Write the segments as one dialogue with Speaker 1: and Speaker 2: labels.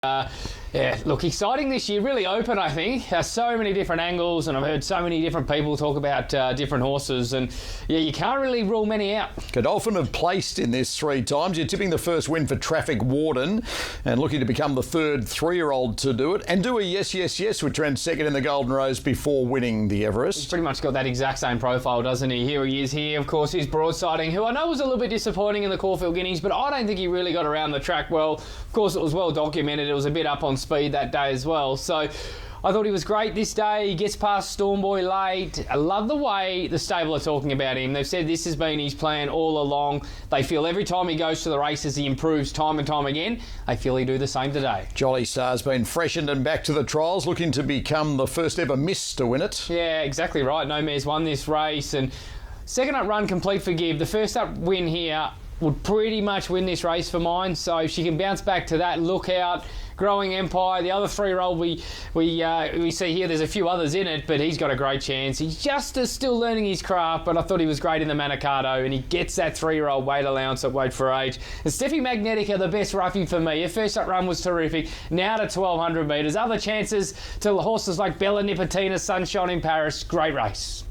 Speaker 1: Yeah, look, exciting this year, really open, I think. So many different angles, and I've heard so many different people talk about different horses, and yeah, you can't really rule many out.
Speaker 2: Godolphin have placed in this 3 times. You're tipping the first win for Traffic Warden and looking to become the third 3-year-old to do it, and do a yes, yes, yes, which ran second in the Golden Rose before winning the Everest.
Speaker 1: He's pretty much got that exact same profile, doesn't he? Here he is here, of course, he's broadsiding, who I know was a little bit disappointing in the Caulfield Guineas, but I don't think he really got around the track well. Of course, it was well documented. It was a bit up on speed that day as well. So I thought he was great this day. He gets past Stormboy late. I love the way the stable are talking about him. They've said this has been his plan all along. They feel every time he goes to the races, he improves time and time again. They feel he'll do the same today.
Speaker 2: Jolly Star's been freshened and back to the trials, looking to become the first ever miss to win it.
Speaker 1: Yeah, exactly right. No Mare's won this race. And second up run, complete for Give. The first up win here would pretty much win this race for mine. So if she can bounce back to that, look out. Growing Empire, the other 3-year-old we see here, there's a few others in it, but he's got a great chance. He's just still learning his craft, but I thought he was great in the Manicato, and he gets that 3-year-old weight allowance at weight for age. And Steffi Magnetica, the best roughie for me. Her first up run was terrific. Now to 1,200 metres. Other chances to horses like Bella Nipotina, Sunshine in Paris. Great race.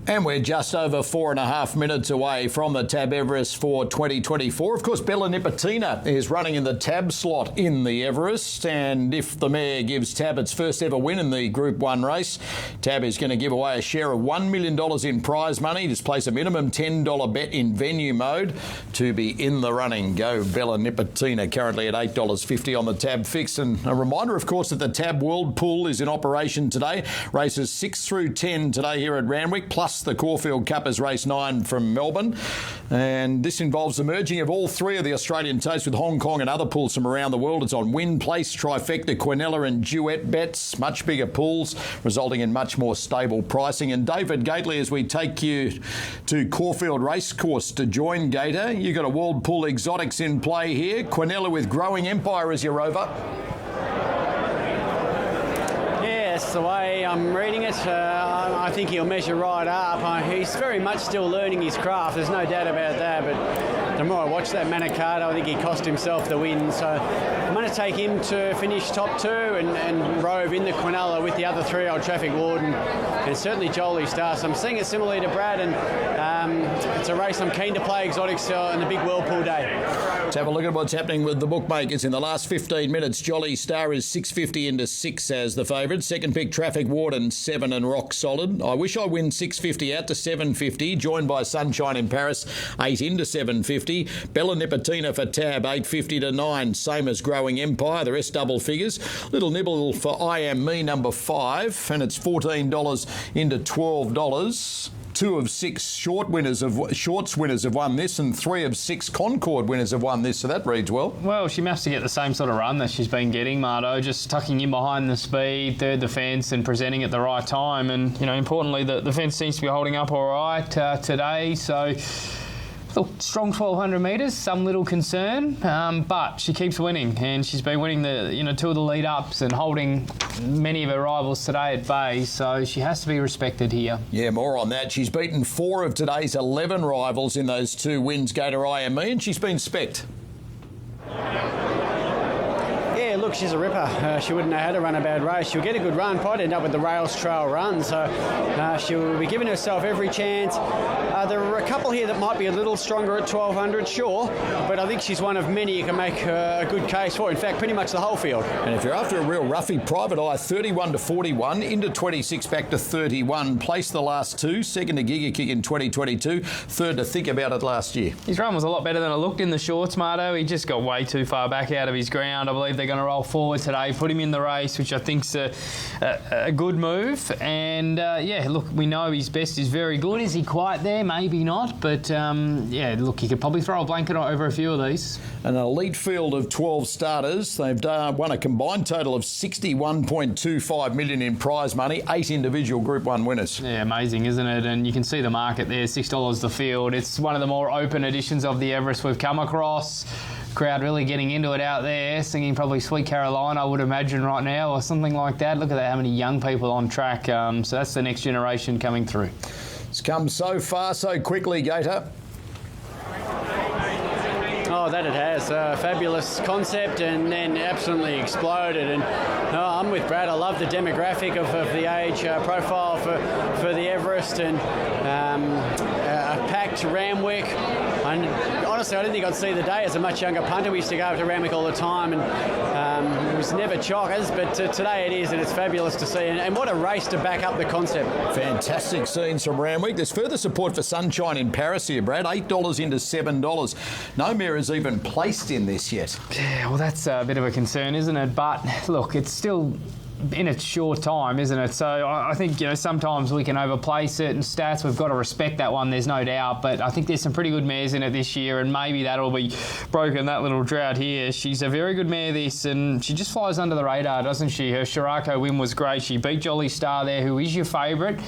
Speaker 2: And we're just over 4.5 minutes away from the Tab Everest for 2024. Of course, Bella Nipotina is running in the Tab slot in the Everest, and if the mare gives Tab its first ever win in the Group 1 race, Tab is going to give away a share of $1 million in prize money. Just place a minimum $10 bet in venue mode to be in the running. Go Bella Nipotina, currently at $8.50 on the Tab fix. And a reminder, of course, that the Tab World Pool is in operation today. Races 6 through 10 today here at Randwick, plus the Caulfield Cup is race 9 from Melbourne. And this involves the merging of all 3 of the Australian totes with Hong Kong and other pools from around the world. It's on Win, Place, Trifecta, Quinella and Duet bets. Much bigger pools, resulting in much more stable pricing. And David Gately, as we take you to Caulfield Racecourse to join Gator, you've got a World Pool Exotics in play here. Quinella with Growing Empire as your rover.
Speaker 3: That's the way I'm reading it. I think he'll measure right up. He's very much still learning his craft, there's no doubt about that, but the more I watch that Manicato, I think he cost himself the win. So I'm going to take him to finish top 2 and rove in the Quinella with the other 3-year-old Traffic Warden, and certainly Jolly Star. So I'm seeing it similarly to Brad, and it's a race I'm keen to play exotics on the big Whirlpool day.
Speaker 2: Let's have a look at what's happening with the bookmakers in the last 15 minutes. Jolly Star is 6.50 into 6 as the favourite. Second pick, Traffic Warden, 7 and rock solid. I Wish I Win, 6.50 out to 7.50, joined by Sunshine in Paris, 8 into 7.50. Bella Nipotina for Tab, 8.50 to 9, same as Growing Empire. The rest double figures. Little nibble for I Am Me, number 5, and it's $14 into $12. 2 of 6 shorts winners have won this, and 3 of 6 Concord winners have won this, so that reads well.
Speaker 1: Well, she must get the same sort of run that she's been getting, Marto, just tucking in behind the speed, third the fence and presenting at the right time. And, you know, importantly, the fence seems to be holding up all right today, so strong 1,200 metres, some little concern, but she keeps winning, and she's been winning the 2 of the lead-ups and holding many of her rivals today at bay, so she has to be respected here. Yeah,
Speaker 2: more on that. She's beaten 4 of today's 11 rivals in those 2 wins, Gator IME, and she's been specced.
Speaker 3: Yeah, look, she's a ripper. She wouldn't know how to run a bad race. She'll get a good run, probably end up with the rails trail run, so she'll be giving herself every chance. There are a couple here that might be a little stronger at 1,200, sure, but I think she's one of many you can make a good case for. In fact, pretty much the whole field.
Speaker 2: And if you're after a real roughie, Private Eye, 31 to 41, into 26, back to 31. Placed the last 2, second to Giga Kick in 2022, third to Think About It last year.
Speaker 1: His run was a lot better than it looked in the shorts, Marto. He just got way too far back out of his ground. I believe they're going to roll forward today, put him in the race, which I think's a good move. And yeah, look, we know his best is very good. Is he quite there? Maybe not, but yeah, look, you could probably throw a blanket over a few of these.
Speaker 2: An elite field of 12 starters. They've won a combined total of $61.25 million in prize money, 8 individual Group 1 winners.
Speaker 1: Yeah, amazing, isn't it? And you can see the market there, $6 the field. It's one of the more open editions of the Everest we've come across. Crowd really getting into it out there, singing probably Sweet Caroline, I would imagine, right now, or something like that. Look at that, how many young people on track. So that's the next generation coming through.
Speaker 2: It's come so far, so quickly, Gator.
Speaker 3: Oh, that it has. Fabulous concept, and then absolutely exploded. And I'm with Brad. I love the demographic of the age profile for the Everest, and a packed Randwick. And honestly, I didn't think I'd see the day as a much younger punter. We used to go up to Randwick all the time, and it was never chockers, but today it is, and it's fabulous to see. And what a race to back up the concept.
Speaker 2: Fantastic scenes from Randwick. There's further support for Sunshine in Paris here, Brad. $8 into $7. No Mare is even placed in this yet.
Speaker 1: Yeah, well, that's a bit of a concern, isn't it? But look, it's still in a short time, isn't it? So I think, sometimes we can overplay certain stats. We've got to respect that one, there's no doubt. But I think there's some pretty good mares in it this year, and maybe that'll be broken, that little drought here. She's a very good mare, this, and she just flies under the radar, doesn't she? Her Scirocco win was great. She beat Jolly Star there, who is your favourite,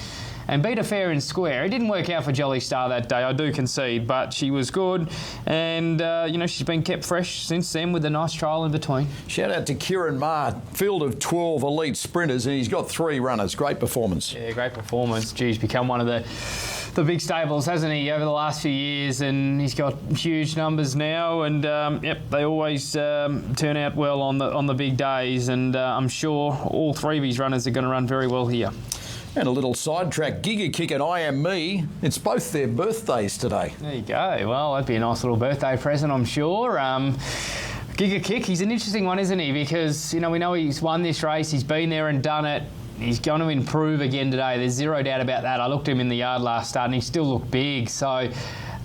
Speaker 1: and beat her fair and square. It didn't work out for Jolly Star that day, I do concede, but she was good, and she's been kept fresh since then with a nice trial in between.
Speaker 2: Shout out to Ciaron Maher, field of 12 elite sprinters, and he's got 3 runners. Great performance.
Speaker 1: Yeah, great performance. Geez, become one of the big stables, hasn't he, over the last few years, and he's got huge numbers now, and they always turn out well on the big days, and I'm sure all 3 of his runners are going to run very well here.
Speaker 2: And a little sidetrack, Giga Kick and I Am Me. It's both their birthdays today.
Speaker 1: There you go. Well, that'd be a nice little birthday present, I'm sure. Giga Kick, he's an interesting one, isn't he? Because, we know he's won this race, he's been there and done it. He's going to improve again today. There's zero doubt about that. I looked at him in the yard last start and he still looked big. So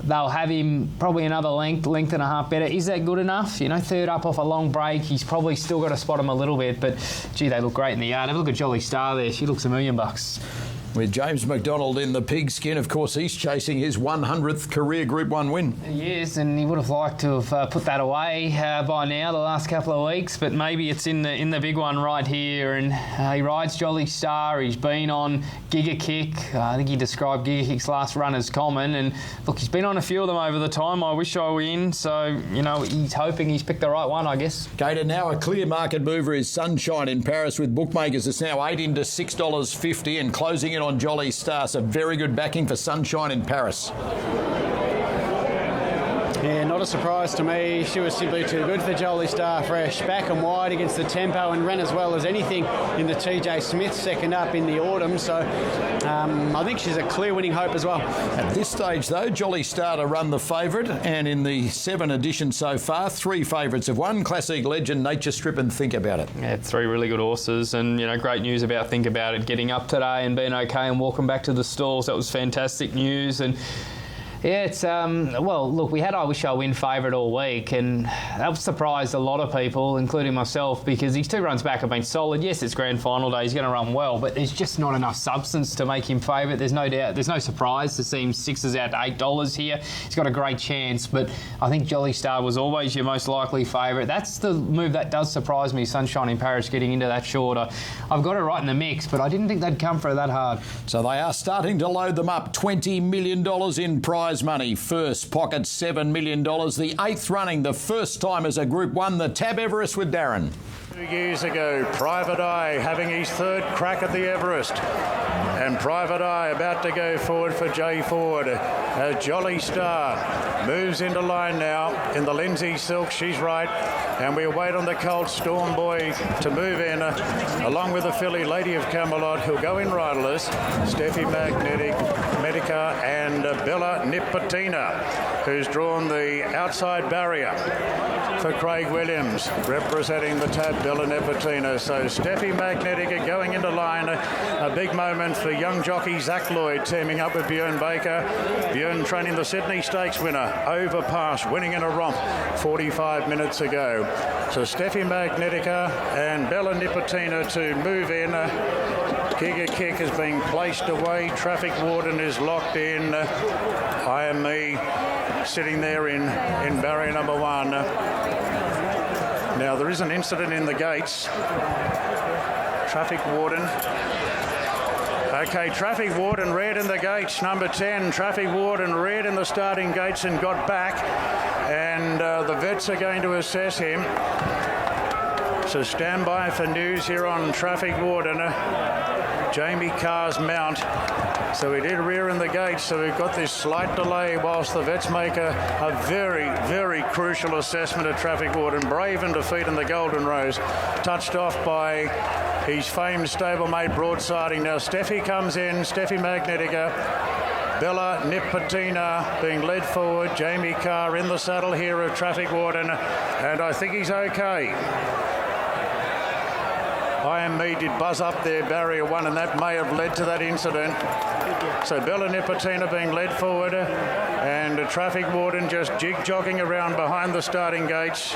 Speaker 1: they'll have him probably another length and a half better. Is that good enough? Third up off a long break. He's probably still got to spot him a little bit, but gee, they look great in the yard. Have a look at Jolly Star there. She looks $1 million.
Speaker 2: With James McDonald in the pigskin, of course, he's chasing his 100th career Group 1 win.
Speaker 1: He is, and he would have liked to have put that away by now, the last couple of weeks, but maybe it's in the big one right here. And he rides Jolly Star. He's been on Giga Kick. I think he described Giga Kick's last run as common. And look, he's been on a few of them over the time. I wish I win. So, he's hoping he's picked the right one, I guess.
Speaker 2: Gator, now a clear market mover is Sunshine in Paris with bookmakers. It's now 8 into $6.50 and closing in on Jolly Star. So very good backing for Sunshine in Paris.
Speaker 3: Yeah, not a surprise to me. She was simply too good for Jolly Star Fresh. Back and wide against the tempo and ran as well as anything in the TJ Smith second up in the autumn. So I think she's a clear winning hope as well.
Speaker 2: At this stage, though, Jolly Star to run the favourite, and in the 7 editions so far, 3 favourites have won. Classic Legend, Nature Strip and Think About It.
Speaker 1: Yeah, 3 really good horses, and great news about Think About It getting up today and being okay and walking back to the stalls. That was fantastic news. And yeah, it's well, look, we had I Wish I Win favourite all week, and that surprised a lot of people, including myself, because these 2 runs back have been solid. Yes, it's grand final day, he's going to run well, but there's just not enough substance to make him favourite. There's no doubt, there's no surprise to see him 6s out to $8 here. He's got a great chance, but I think Jolly Star was always your most likely favourite. That's the move that does surprise me, Sunshine in Paris getting into that shorter. I've got it right in the mix, but I didn't think they'd come for it that hard.
Speaker 2: So they are starting to load them up. $20 million in prize money. First pocket $7 million. The 8th running, the first time as a Group 1, the Tab Everest with Darren.
Speaker 4: 2 years ago, Private Eye having his 3rd crack at the Everest. And Private Eye about to go forward for Jay Ford. Jolly Star moves into line now in the Lindsay Silk. She's right. And we wait on the Colt Storm Boy to move in, along with the filly Lady of Camelot, who'll go in riderless. Steffi Medica and Bella Nipotina, who's drawn the outside barrier for Craig Williams, representing the Tab, Bella Nipotina. So Steffi Magnetica going into line. A big moment for young jockey Zach Lloyd teaming up with Björn Baker. Björn training the Sydney Stakes winner, Overpass, winning in a romp 45 minutes ago. So Steffi Magnetica and Bella Nipotina to move in. Giga Kick has been placed away. Traffic Warden is locked in. I Am Me sitting there in barrier number 1. Now there is an incident in the gates. Traffic Warden. Okay, Traffic Warden red in the gates, number 10. Traffic Warden red in the starting gates and got back. And the vets are going to assess him. So stand by for news here on Traffic Warden. Jamie Carr's mount. So he did rear in the gate, so we've got this slight delay whilst the vets make a very, very crucial assessment of Traffic Warden. Brave in defeat in the Golden Rose. Touched off by his famed stablemate Broadsiding. Now Steffi comes in, Steffi Magnetica. Bella Nipotina being led forward. Jamie Carr in the saddle here of Traffic Warden, and I think he's okay. Me did buzz up there, barrier one, and that may have led to that incident. So Bella Nipotina being led forward, and Traffic Warden just jig-jogging around behind the starting gates.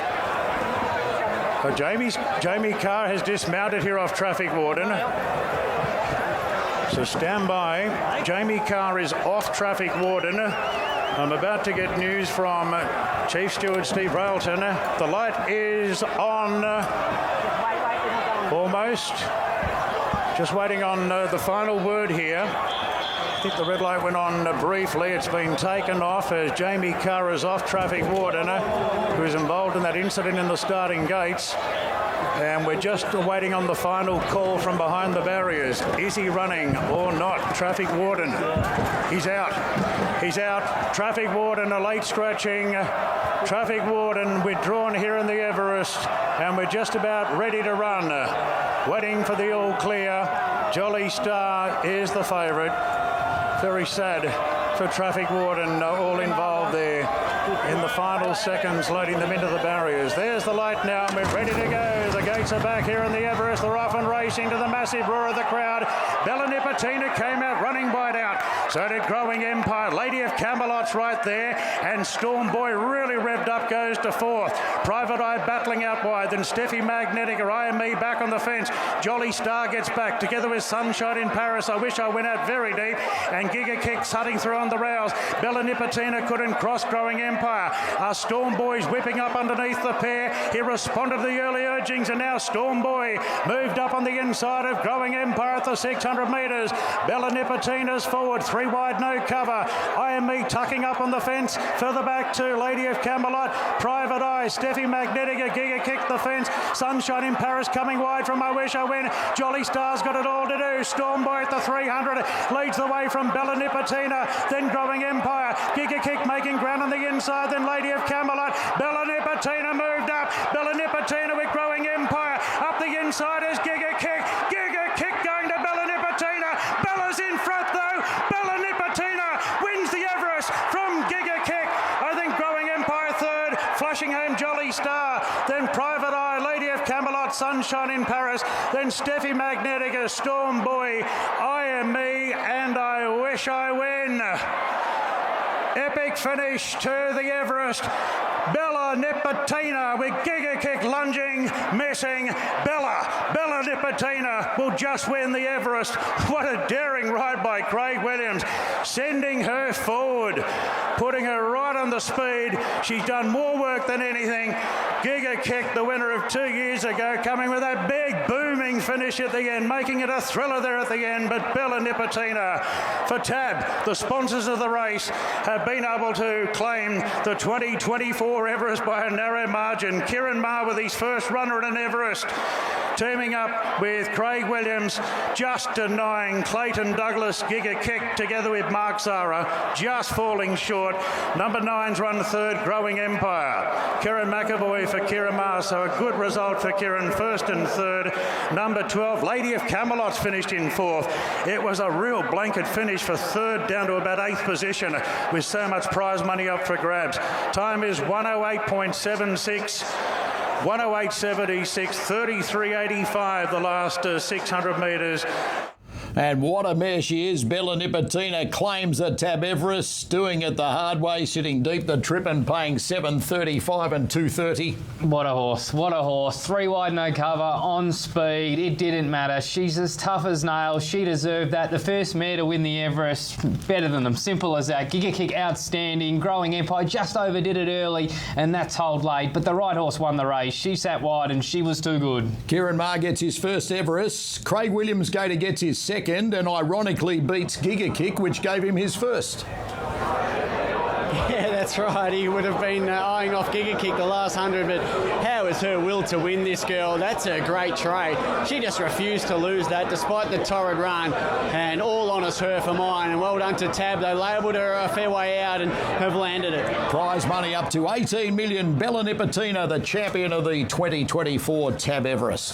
Speaker 4: Jamie Carr has dismounted here off Traffic Warden. So stand by. Jamie Carr is off Traffic Warden. I'm about to get news from Chief Steward Steve Railton. The light is on. Almost. Just waiting on the final word here. I think the red light went on briefly. It's been taken off as Jamie Carr is off Traffic Warden, who is involved in that incident in the starting gates. And we're just waiting on the final call from behind the barriers. Is he running or not? Traffic Warden. He's out. He's out. Traffic Warden, a late scratching. Traffic Warden withdrawn here in the Everest, and we're just about ready to run. Waiting for the all clear. Jolly Star is the favourite. Very sad for Traffic Warden, all involved there in the final seconds, loading them into the barriers. There's the light now, and we're ready to go. The gates are back here in the Everest. They're off and racing to the massive roar of the crowd. Bella Nipotina came out running wide out. So did Growing Empire. Lady of Camelot's right there, and Storm Boy really revved up, goes to fourth. Private Eye battling out wide, then Steffi Magnetica, IME back on the fence. Jolly Star gets back together with Sunshine in Paris. I wish I went out very deep, and Giga Kick cutting through on the rails. Bella Nipotina couldn't cross Growing Empire. Storm Boy's whipping up underneath the pair. He responded to the early urgings, and now Storm Boy moved up on the inside of Growing Empire at the 600 metres. Bella Nipotina's forward, 3 wide, no cover. IME tucking up on the fence. Further back to Lady of Camelot. Private Eye, Steffi Magnetica, Giga Kick the fence. Sunshine in Paris coming wide from I Wish I Win. Jolly Star's got it all to do. Storm Boy at the 300 leads the way from Bella Nipotina. Then Growing Empire. Giga Kick making ground on the inside. Then Lady of Camelot. Bella Nipotina moved up. Bella Nipotina with Growing Empire. Up the inside is Giga Kick. Giga Kick going to Bella Nipotina. Bella's in front though. Bella Nipotina wins the Everest from Giga Kick. I think Growing Empire third. Flushing home Jolly Star. Then Private Eye, Lady of Camelot, Sunshine in Paris. Then Steffi Magnetica, Storm Boy, I Am Me, and I Wish I Win. Epic finish to the Everest. Bella Nipotina with Giga Kick lunging, missing. Bella Nipotina will just win the Everest. What a daring ride by Craig Williams, sending her forward, putting her right on the speed. She's done more work than anything. Giga Kick, the winner of 2 years ago, coming with that big booming finish at the end, making it a thriller there at the end. But Bella Nipotina, for TAB, the sponsors of the race, have been able to claim the 2024 Everest by a narrow margin. Ciaron Maher with his first runner at an Everest, teaming up with Craig Williams, just denying Clayton Douglas. Giga Kick together with Mark Zara, just falling short. Number 9's run third, Growing Empire. Kieran McAvoy for Ciaron Maher, so a good result for Ciaron, first and third. Number 12, Lady of Camelot's finished in fourth. It was a real blanket finish for third down to about 8th position, with so much prize money up for grabs. Time is 108.76. 108.76, 33.85 the last 600 metres.
Speaker 2: And what a mare she is. Bella Nipotina claims the Tab Everest, doing it the hard way, sitting deep the trip and paying $7.35 and $2.30.
Speaker 1: What a horse, what a horse. 3 wide, no cover, on speed. It didn't matter. She's as tough as nails. She deserved that. The first mare to win the Everest, better than them. Simple as that. Giga Kick outstanding. Growing Empire just overdid it early, and that's hold late. But the right horse won the race. She sat wide and she was too good.
Speaker 2: Ciaron Maher gets his first Everest. Craig Williams Gator gets his second, and ironically beats Giga Kick, which gave him his first.
Speaker 3: Yeah, That's right. He would have been eyeing off Giga Kick the last 100, but how is her will to win this girl? That's a great trait. She just refused to lose that despite the torrid run, and all honours her for mine. And well done to Tab. They labelled her a fair way out and have landed it.
Speaker 2: Prize money up to 18 million. Bella Nipotina, the champion of the 2024 Tab Everest.